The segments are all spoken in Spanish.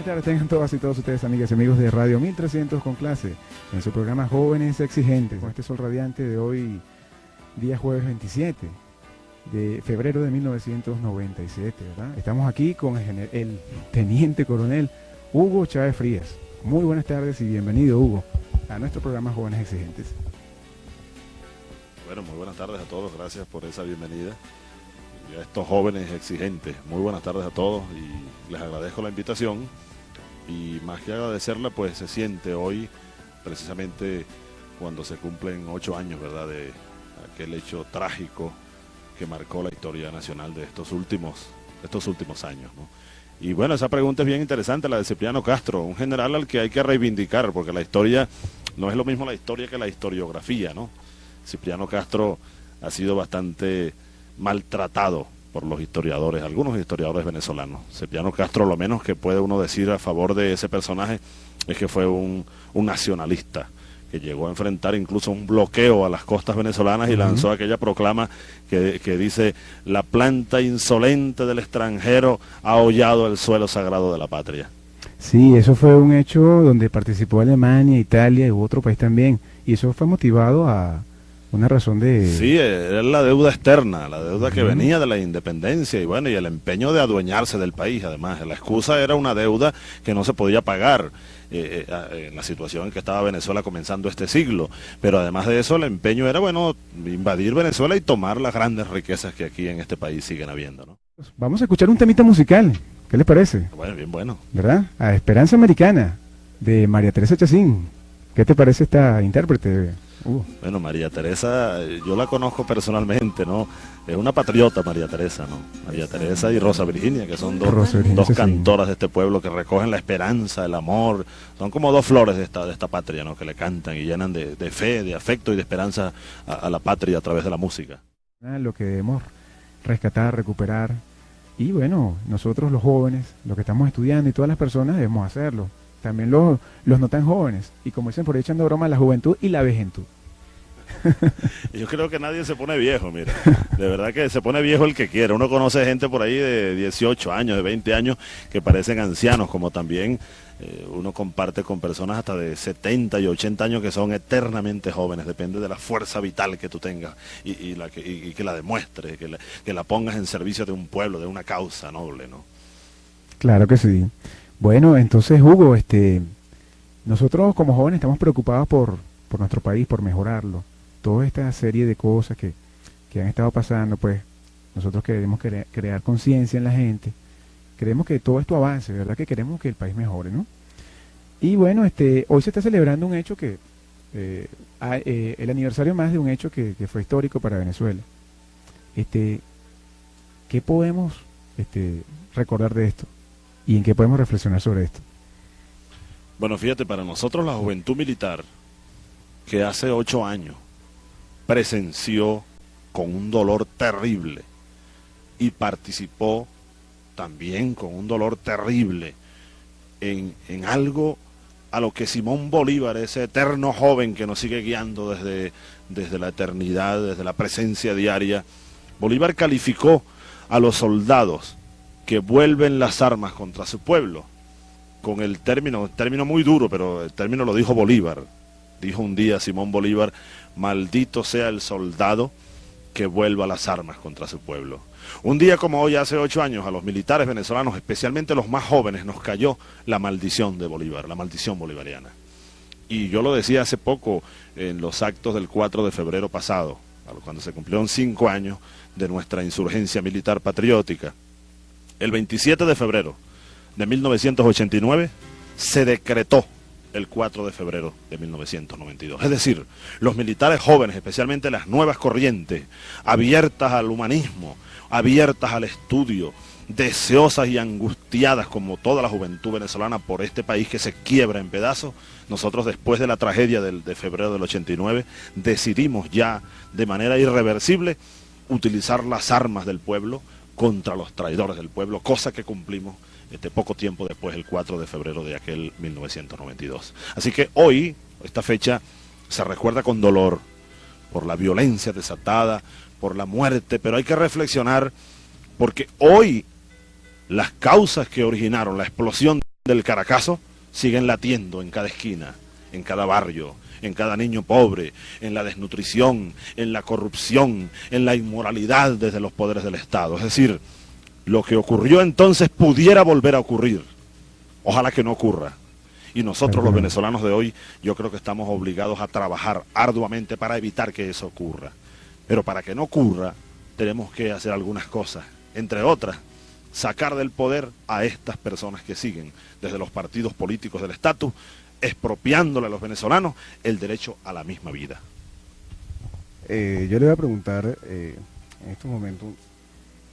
buenas tardes, tengan todas y todos ustedes, amigas y amigos de Radio 1300 con clase, en su programa Jóvenes Exigentes, con este sol radiante de hoy, día jueves 27 de febrero de 1997, ¿verdad? Estamos aquí con el teniente coronel Hugo Chávez Frías. Muy buenas tardes y bienvenido, Hugo, a nuestro programa Jóvenes Exigentes. Bueno, muy buenas tardes a todos, gracias por esa bienvenida a estos jóvenes exigentes. Muy buenas tardes a todos y les agradezco la invitación, y más que agradecerla, pues se siente hoy precisamente cuando se cumplen 8 años, ¿verdad?, de aquel hecho trágico que marcó la historia nacional de estos últimos años, ¿no? Y bueno, esa pregunta es bien interesante, la de Cipriano Castro, un general al que hay que reivindicar, porque la historia no es lo mismo la historia que la historiografía, ¿no? Cipriano Castro ha sido bastante maltratado por los historiadores, algunos historiadores venezolanos. Cipriano Castro, lo menos que puede uno decir a favor de ese personaje es que fue un nacionalista, que llegó a enfrentar incluso un bloqueo a las costas venezolanas y lanzó aquella proclama que dice: la planta insolente del extranjero ha hollado el suelo sagrado de la patria. Sí, eso fue un hecho donde participó Alemania, Italia y otro país también, y eso fue motivado a una razón de... Sí, era la deuda externa, la deuda que venía de la independencia y bueno, y el empeño de adueñarse del país. Además, la excusa era una deuda que no se podía pagar en la situación en que estaba Venezuela comenzando este siglo, pero además de eso el empeño era, bueno, invadir Venezuela y tomar las grandes riquezas que aquí en este país siguen habiendo, ¿no? Vamos a escuchar un temita musical, ¿qué les parece? Bueno, bien bueno. ¿Verdad? A Esperanza Americana, de María Teresa Chacín. ¿Qué te parece esta intérprete? Bueno, María Teresa, yo la conozco personalmente, ¿no? Es una patriota María Teresa, ¿no? María Teresa y Rosa Virginia, que son dos cantoras de este pueblo que recogen la esperanza, el amor. Son como dos flores de esta patria, ¿no? Que le cantan y llenan de fe, de afecto y de esperanza a la patria a través de la música. Lo que debemos rescatar, recuperar. Y bueno, nosotros los jóvenes, los que estamos estudiando y todas las personas debemos hacerlo. También los no tan jóvenes, y como dicen por ahí echando broma, la juventud y la vejentud. Yo creo que nadie se pone viejo, mira, de verdad que se pone viejo el que quiere. Uno conoce gente por ahí de 18 años, de 20 años, que parecen ancianos, como también uno comparte con personas hasta de 70 y 80 años que son eternamente jóvenes. Depende de la fuerza vital que tú tengas y que la demuestres, que la pongas en servicio de un pueblo, de una causa noble, ¿no? Claro que sí. Bueno, entonces, Hugo, nosotros como jóvenes estamos preocupados por nuestro país, por mejorarlo. Toda esta serie de cosas que han estado pasando, pues nosotros queremos crear conciencia en la gente. Queremos que todo esto avance, ¿verdad? Que queremos que el país mejore, ¿no? Y bueno, hoy se está celebrando un hecho que, el aniversario más de un hecho que fue histórico para Venezuela. ¿Qué podemos recordar de esto? ¿Y en qué podemos reflexionar sobre esto? Bueno, fíjate, para nosotros la juventud militar, que hace 8 años presenció con un dolor terrible y participó también con un dolor terrible en algo a lo que Simón Bolívar, ese eterno joven que nos sigue guiando desde la eternidad, desde la presencia diaria, Bolívar calificó a los soldados que vuelven las armas contra su pueblo, con el término muy duro, pero el término lo dijo Bolívar. Dijo un día Simón Bolívar: maldito sea el soldado que vuelva las armas contra su pueblo. Un día como hoy, hace 8 años, a los militares venezolanos, especialmente los más jóvenes, nos cayó la maldición de Bolívar, la maldición bolivariana. Y yo lo decía hace poco en los actos del 4 de febrero pasado, cuando se cumplieron 5 años de nuestra insurgencia militar patriótica. El 27 de febrero de 1989 se decretó el 4 de febrero de 1992. Es decir, los militares jóvenes, especialmente las nuevas corrientes, abiertas al humanismo, abiertas al estudio, deseosas y angustiadas como toda la juventud venezolana por este país que se quiebra en pedazos, nosotros después de la tragedia de febrero del 89 decidimos ya de manera irreversible utilizar las armas del pueblo contra los traidores del pueblo, cosa que cumplimos poco tiempo después, el 4 de febrero de aquel 1992. Así que hoy, esta fecha, se recuerda con dolor por la violencia desatada, por la muerte, pero hay que reflexionar porque hoy las causas que originaron la explosión del Caracazo siguen latiendo en cada esquina, en cada barrio, en cada niño pobre, en la desnutrición, en la corrupción, en la inmoralidad desde los poderes del Estado. Es decir, lo que ocurrió entonces pudiera volver a ocurrir. Ojalá que no ocurra. Y nosotros los venezolanos de hoy, yo creo que estamos obligados a trabajar arduamente para evitar que eso ocurra. Pero para que no ocurra, tenemos que hacer algunas cosas. Entre otras, sacar del poder a estas personas que siguen desde los partidos políticos del estatus, expropiándole a los venezolanos el derecho a la misma vida. Yo le voy a preguntar, en estos momentos,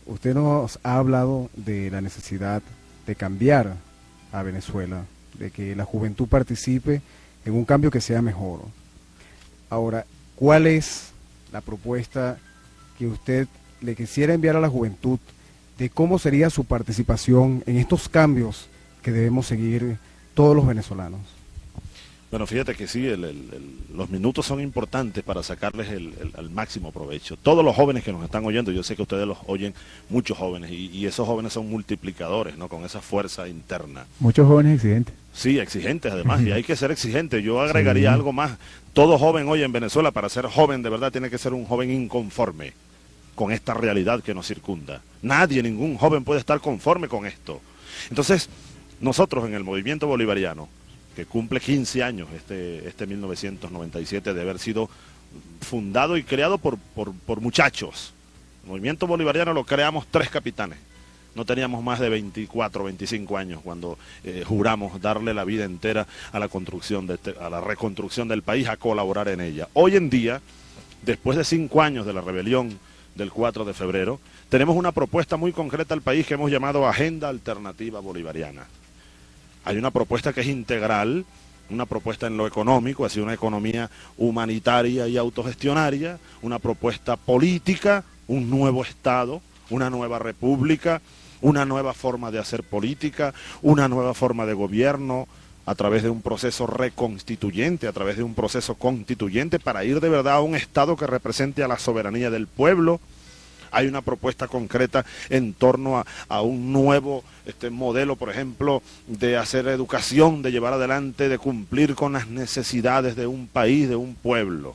usted nos ha hablado de la necesidad de cambiar a Venezuela, de que la juventud participe en un cambio que sea mejor. Ahora, ¿cuál es la propuesta que usted le quisiera enviar a la juventud de cómo sería su participación en estos cambios que debemos seguir todos los venezolanos? Bueno, fíjate que sí, los minutos son importantes para sacarles el máximo provecho. Todos los jóvenes que nos están oyendo, yo sé que ustedes los oyen, muchos jóvenes, y esos jóvenes son multiplicadores, ¿no? Con esa fuerza interna. Muchos jóvenes exigentes. Sí, exigentes además, y hay que ser exigentes. Yo agregaría algo más. Todo joven hoy en Venezuela, para ser joven de verdad, tiene que ser un joven inconforme con esta realidad que nos circunda. Nadie, ningún joven puede estar conforme con esto. Entonces, nosotros en el movimiento bolivariano, que cumple 15 años este 1997 de haber sido fundado y creado por muchachos. El movimiento bolivariano lo creamos 3 capitanes. No teníamos más de 24, 25 años cuando juramos darle la vida entera a la construcción a la reconstrucción del país, a colaborar en ella. Hoy en día, después de 5 años de la rebelión del 4 de febrero, tenemos una propuesta muy concreta al país que hemos llamado Agenda Alternativa Bolivariana. Hay una propuesta que es integral, una propuesta en lo económico, así una economía humanitaria y autogestionaria, una propuesta política, un nuevo Estado, una nueva república, una nueva forma de hacer política, una nueva forma de gobierno, a través de un proceso reconstituyente, a través de un proceso constituyente, para ir de verdad a un Estado que represente a la soberanía del pueblo. Hay una propuesta concreta en torno a un nuevo modelo, por ejemplo, de hacer educación, de llevar adelante, de cumplir con las necesidades de un país, de un pueblo.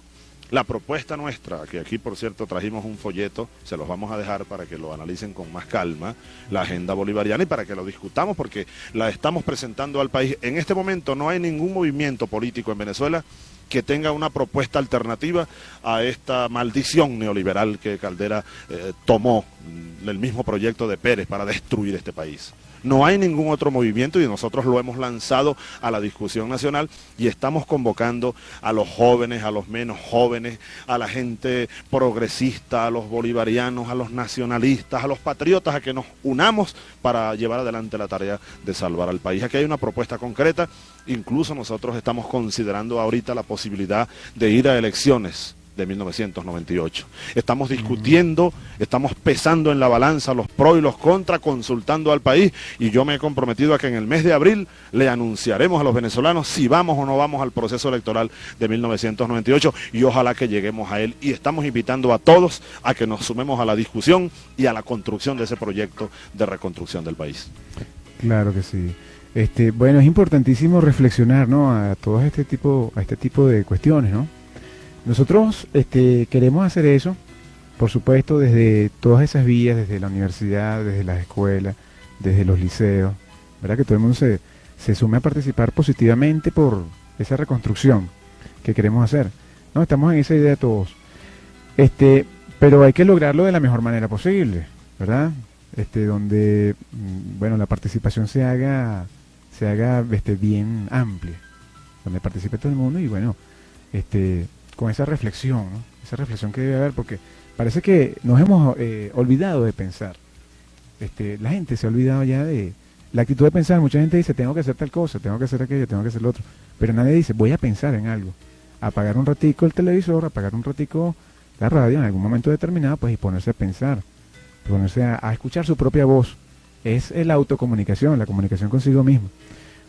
La propuesta nuestra, que aquí por cierto trajimos un folleto, se los vamos a dejar para que lo analicen con más calma, la agenda bolivariana, y para que lo discutamos, porque la estamos presentando al país. En este momento no hay ningún movimiento político en Venezuela que tenga una propuesta alternativa a esta maldición neoliberal que Caldera tomó el mismo proyecto de Pérez para destruir este país. No hay ningún otro movimiento y nosotros lo hemos lanzado a la discusión nacional y estamos convocando a los jóvenes, a los menos jóvenes, a la gente progresista, a los bolivarianos, a los nacionalistas, a los patriotas, a que nos unamos para llevar adelante la tarea de salvar al país. Aquí hay una propuesta concreta, incluso nosotros estamos considerando ahorita la posibilidad de ir a elecciones de 1998. Estamos discutiendo, estamos pesando en la balanza los pros y los contras, consultando al país, y yo me he comprometido a que en el mes de abril le anunciaremos a los venezolanos si vamos o no vamos al proceso electoral de 1998, y ojalá que lleguemos a él, y estamos invitando a todos a que nos sumemos a la discusión y a la construcción de ese proyecto de reconstrucción del país. Claro que sí. Bueno, es importantísimo reflexionar, ¿no?, a todo este tipo de cuestiones, ¿no? Nosotros queremos hacer eso, por supuesto, desde todas esas vías, desde la universidad, desde las escuelas, desde los liceos, ¿verdad? Que todo el mundo se sume a participar positivamente por esa reconstrucción que queremos hacer. No, estamos en esa idea todos. Pero hay que lograrlo de la mejor manera posible, ¿verdad? Donde, bueno, la participación se haga bien amplia, donde participe todo el mundo y, bueno, con esa reflexión, ¿no? Esa reflexión que debe haber, porque parece que nos hemos olvidado de pensar. La gente se ha olvidado ya de la actitud de pensar. Mucha gente dice, tengo que hacer tal cosa, tengo que hacer aquello, tengo que hacer lo otro, pero nadie dice, voy a pensar en algo, apagar un ratico el televisor, apagar un ratico la radio en algún momento determinado, pues, y ponerse a pensar, ponerse a escuchar su propia voz. Es la autocomunicación, la comunicación consigo mismo.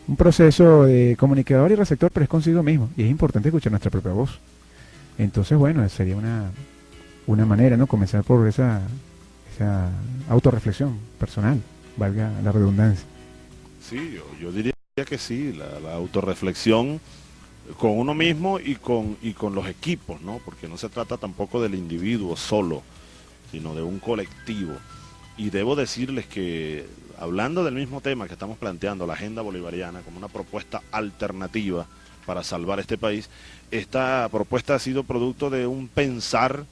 Un proceso de comunicador y receptor, pero es consigo mismo, y es importante escuchar nuestra propia voz. Entonces, bueno, sería una manera, ¿no?, comenzar por esa autorreflexión personal, valga la redundancia. Sí, yo diría que sí, la autorreflexión con uno mismo y con los equipos, ¿no? Porque no se trata tampoco del individuo solo, sino de un colectivo. Y debo decirles que, hablando del mismo tema que estamos planteando, la agenda bolivariana como una propuesta alternativa para salvar este país, esta propuesta ha sido producto de un pensar,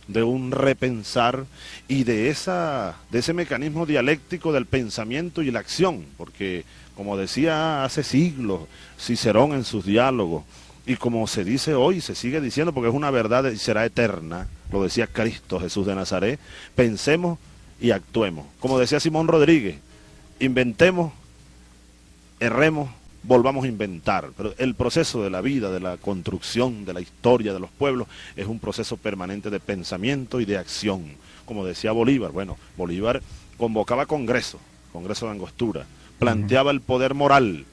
de un repensar y de ese mecanismo dialéctico del pensamiento y la acción, porque como decía hace siglos Cicerón en sus diálogos, y como se dice hoy, se sigue diciendo porque es una verdad y será eterna, lo decía Cristo Jesús de Nazaret, pensemos y actuemos. Como decía Simón Rodríguez, inventemos, erremos, volvamos a inventar. Pero el proceso de la vida, de la construcción, de la historia de los pueblos, es un proceso permanente de pensamiento y de acción. Como decía Bolívar, bueno, Bolívar convocaba congreso de Angostura, planteaba el poder moral,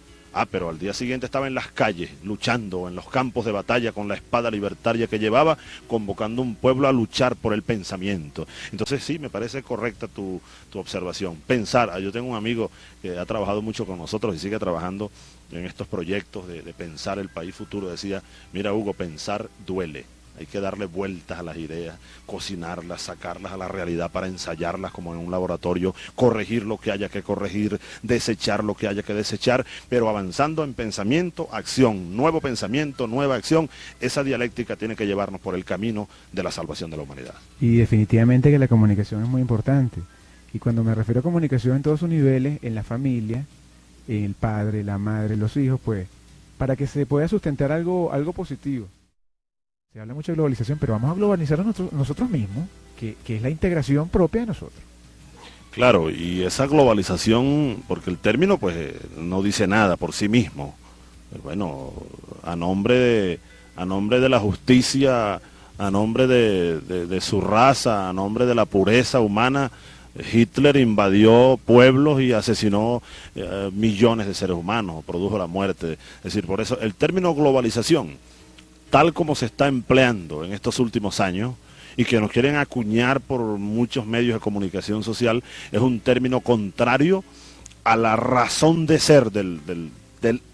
pero al día siguiente estaba en las calles, luchando en los campos de batalla con la espada libertaria que llevaba, convocando a un pueblo a luchar por el pensamiento. Entonces sí, me parece correcta tu observación. Pensar, yo tengo un amigo que ha trabajado mucho con nosotros y sigue trabajando en estos proyectos de pensar el país futuro. Decía, mira Hugo, pensar duele. Hay que darle vueltas a las ideas, cocinarlas, sacarlas a la realidad para ensayarlas como en un laboratorio, corregir lo que haya que corregir, desechar lo que haya que desechar, pero avanzando en pensamiento, acción, nuevo pensamiento, nueva acción. Esa dialéctica tiene que llevarnos por el camino de la salvación de la humanidad. Y definitivamente que la comunicación es muy importante. Y cuando me refiero a comunicación en todos sus niveles, en la familia, en el padre, la madre, los hijos, pues, para que se pueda sustentar algo positivo. Se habla mucho de globalización, pero vamos a globalizar a nosotros mismos, que es la integración propia de nosotros. Claro, y esa globalización, porque el término pues no dice nada por sí mismo. Bueno, a nombre de la justicia, a nombre de su raza, a nombre de la pureza humana, Hitler invadió pueblos y asesinó millones de seres humanos, produjo la muerte. Es decir, por eso el término globalización, tal como se está empleando en estos últimos años y que nos quieren acuñar por muchos medios de comunicación social, es un término contrario a la razón de ser del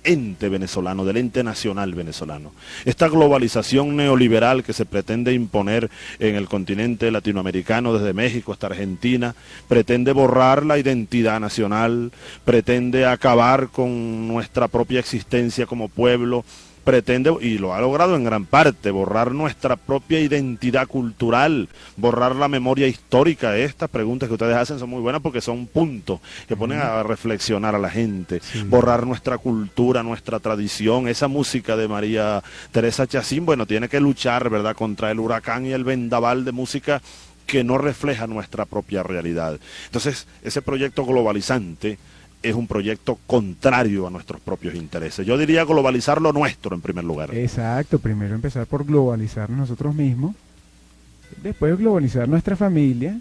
ente venezolano, del ente nacional venezolano. Esta globalización neoliberal que se pretende imponer en el continente latinoamericano, desde México hasta Argentina, pretende borrar la identidad nacional, pretende acabar con nuestra propia existencia como pueblo, pretende, y lo ha logrado en gran parte, borrar nuestra propia identidad cultural, borrar la memoria histórica. Estas preguntas que ustedes hacen son muy buenas porque son puntos que ponen a reflexionar a la gente. Sí. Borrar nuestra cultura, nuestra tradición, esa música de María Teresa Chacín, bueno, tiene que luchar, ¿verdad?, contra el huracán y el vendaval de música que no refleja nuestra propia realidad. Entonces, ese proyecto globalizante es un proyecto contrario a nuestros propios intereses. Yo diría globalizar lo nuestro en primer lugar. Exacto, primero empezar por globalizar nosotros mismos, después globalizar nuestra familia,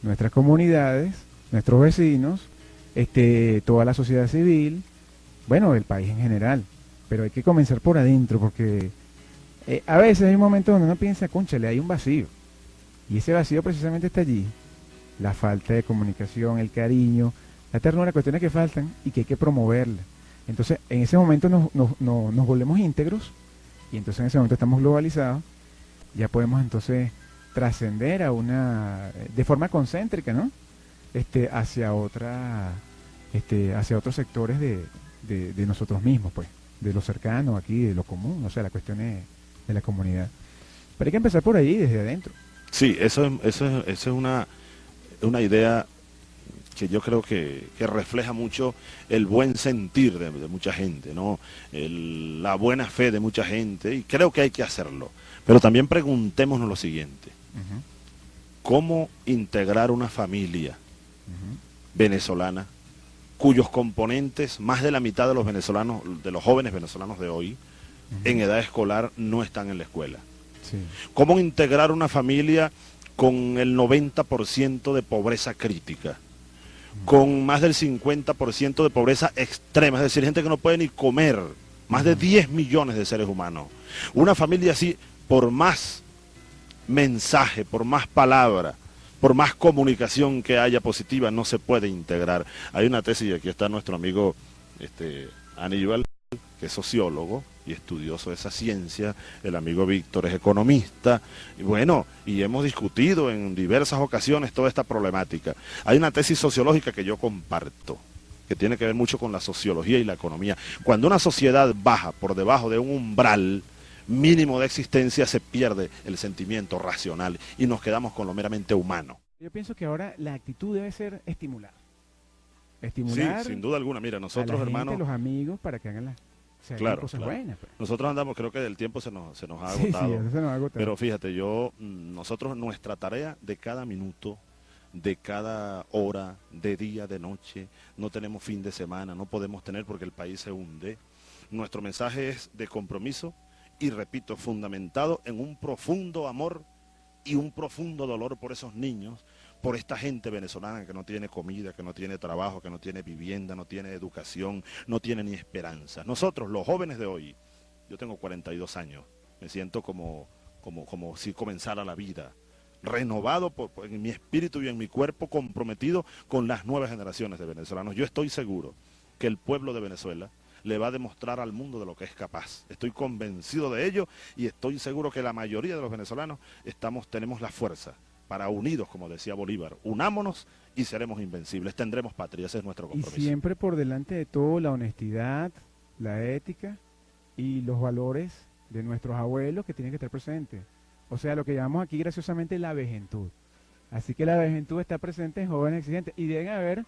nuestras comunidades, nuestros vecinos, toda la sociedad civil, bueno, el país en general. Pero hay que comenzar por adentro porque a veces hay un momento donde uno piensa, cónchale, hay un vacío. Y ese vacío precisamente está allí. La falta de comunicación, el cariño, la ternura, cuestiones que faltan y que hay que promoverla. Entonces, en ese momento nos volvemos íntegros y entonces en ese momento estamos globalizados. Ya podemos entonces trascender a de forma concéntrica, ¿no? Hacia otros sectores de nosotros mismos, pues, de lo cercano aquí, de lo común, o sea, las cuestiones de la comunidad. Pero hay que empezar por ahí, desde adentro. Sí, eso es una idea que yo creo que refleja mucho el buen sentir de mucha gente, ¿no? La buena fe de mucha gente, y creo que hay que hacerlo. Pero también preguntémonos lo siguiente. ¿Cómo integrar una familia venezolana cuyos componentes, más de la mitad de los venezolanos, de los jóvenes venezolanos de hoy, en edad escolar, no están en la escuela? Sí. ¿Cómo integrar una familia con el 90% de pobreza crítica? Con más del 50% de pobreza extrema, es decir, gente que no puede ni comer, más de 10 millones de seres humanos. Una familia así, por más mensaje, por más palabra, por más comunicación que haya positiva, no se puede integrar. Hay una tesis, y aquí está nuestro amigo Aníbal, que es sociólogo y estudioso de esa ciencia, el amigo Víctor es economista, y bueno, y hemos discutido en diversas ocasiones toda esta problemática. Hay una tesis sociológica que yo comparto, que tiene que ver mucho con la sociología y la economía. Cuando una sociedad baja por debajo de un umbral mínimo de existencia, se pierde el sentimiento racional y nos quedamos con lo meramente humano. Yo pienso que ahora la actitud debe ser estimular. Sí, Estimular sin duda alguna. Mira, a la nosotros, gente, hermanos, los amigos, para que hagan se hagan claro, cosas claro. buenas. Pues. Nosotros andamos, creo que el tiempo se nos ha Sí, agotado. eso se nos va a agotar. Pero fíjate, nosotros, nuestra tarea de cada minuto, de cada hora, de día, de noche, no tenemos fin de semana, no podemos tener porque el país se hunde. Nuestro mensaje es de compromiso y, repito, fundamentado en un profundo amor y un profundo dolor por esos niños, por esta gente venezolana que no tiene comida, que no tiene trabajo, que no tiene vivienda, no tiene educación, no tiene ni esperanza. Nosotros, los jóvenes de hoy, yo tengo 42 años, me siento como si comenzara la vida, renovado en mi espíritu y en mi cuerpo, comprometido con las nuevas generaciones de venezolanos. Yo estoy seguro que el pueblo de Venezuela le va a demostrar al mundo de lo que es capaz. Estoy convencido de ello y estoy seguro que la mayoría de los venezolanos tenemos la fuerza para, unidos, como decía Bolívar, unámonos y seremos invencibles, tendremos patria, ese es nuestro Y compromiso. siempre por delante de todo la honestidad, la ética y los valores de nuestros abuelos que tienen que estar presentes. O sea, lo que llamamos aquí graciosamente la vejentud. Así que la vejentud está presente en jóvenes exigentes y deben haber,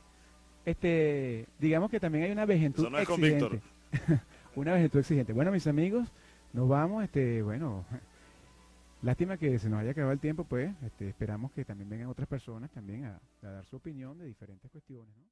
digamos que también hay una vejentud Eso no es con exigente. Víctor. Una vejentud exigente. Bueno, mis amigos, nos vamos, bueno, lástima que se nos haya acabado el tiempo, pues, esperamos que también vengan otras personas también a dar su opinión de diferentes cuestiones, ¿no?